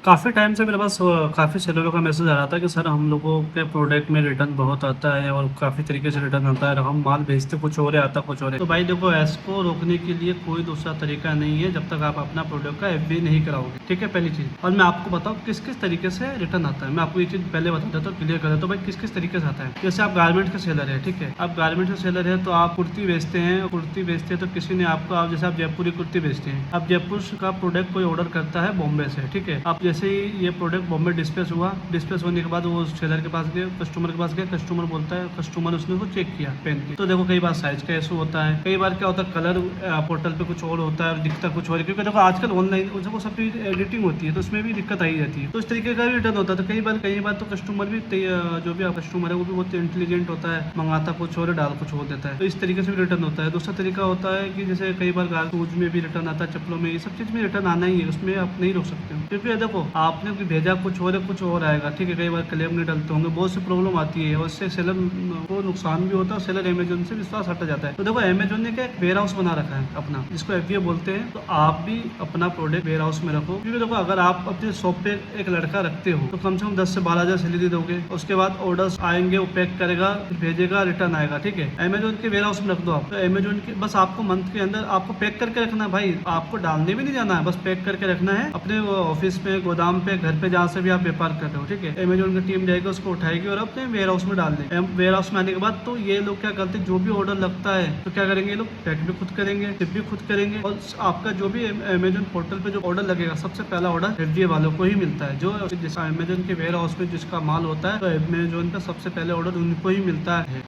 काफ़ी टाइम से मेरे पास काफ़ी सेलरों का मैसेज आ रहा था कि सर हम लोगों के प्रोडक्ट में रिटर्न बहुत आता है और काफ़ी तरीके से रिटर्न आता है और हम माल भेजते कुछ और है आता कुछ और है। तो भाई देखो, इसको रोकने के लिए कोई दूसरा तरीका नहीं है जब तक आप अपना प्रोडक्ट का एफबी नहीं कराओगे। ठीक है, पहली चीज़। और मैं आपको बताऊँ किस किस तरीके से रिटर्न आता है। मैं आपको ये चीज़ पहले बता देता हूँ, क्लियर कर देता हूँ भाई किस किस तरीके से आता है। जैसे आप गारमेंट के सेलर है, ठीक है, आप गारमेंट के सेलर है तो आप कुर्ती बेचते हैं, कुर्ती बेचते हैं तो किसी ने आपको, आप जैसे आप जयपुरी कुर्ती बेचते हैं, आप जयपुर का प्रोडक्ट कोई ऑर्डर करता है बॉम्बे से, ठीक है, आप जैसे ही ये प्रोडक्ट बॉम्बे डिस्पैच हुआ, डिस्पैच होने के बाद वो सेलर के पास गए, कस्टमर के पास गए, कस्टमर बोलता है, कस्टमर उसने उसको चेक किया पहन के, तो देखो कई बार साइज का इशू होता है, कई बार क्या होता है कलर पोर्टल पे कुछ और होता है और दिखता कुछ और है, क्योंकि देखो आजकल ऑनलाइन वो सब एडिटिंग होती है तो उसमें भी दिक्कत आई जाती है, तो इस तरीके का भी रिटर्न होता है। तो कई बार तो कस्टमर भी जो भी कस्टमर है वो भी बहुत इंटेलिजेंट होता है, मंगाता कुछ और डाल कुछ और देता है, तो इस तरीके से भी रिटर्न होता है। दूसरा तरीका होता है कि जैसे कई बार शूज में भी रिटर्न आता है, चप्पलों में, ये सब चीज में रिटर्न आना ही है, उसमें आप नहीं रोक सकते हो, क्योंकि देखो आपने भेजा कुछ और है कुछ और आएगा, ठीक है, कई बार क्लेम नहीं डलते होंगे, बहुत सी प्रॉब्लम आती है और उससे सेलर को नुकसान भी होता है, सेलर अमेजोन से विश्वास हट जाता है। तो देखो अमेजोन ने क्या एक वेयर हाउस बना रखा है अपना, जिसको एफबीए बोलते हैं, तो आप भी अपना प्रोडक्ट वेयर हाउस में रखो, क्योंकि देखो अगर आप अपने शॉप पे एक लड़का रखते हो तो कम से कम 10 से 12 हज़ार सैलरी दोगे, उसके बाद ऑर्डर्स आएंगे, वो पैक करेगा, भेजेगा, रिटर्न आएगा, ठीक है। अमेजोन के वेयर हाउस में रख दो आप, तो अमेजोन के बस आपको मंथ के अंदर आपको पैक करके रखना है भाई, आपको डालने भी नहीं जाना है, बस पैक करके रखना है अपने ऑफिस में, गोदाम पे, घर पे, जहाँ से भी आप व्यापार कर रहे हो, ठीक है। अमेजोन की टीम जाएगी, उसको उठाएगी और अपने वेयर हाउस में डाल देंगे। वेयर हाउस में आने के बाद तो ये लोग क्या करते हैं, जो भी ऑर्डर लगता है तो क्या करेंगे, ये लोग पैक भी खुद करेंगे, शिप भी खुद करेंगे, और आपका जो भी अमेजोन पोर्टल पे जो ऑर्डर लगेगा सबसे पहला ऑर्डर एफडीए वालों को ही मिलता है। जो अमेजोन के वेयर हाउस में जिसका माल होता है तो अमेजोन का सबसे पहले ऑर्डर उनको ही मिलता है।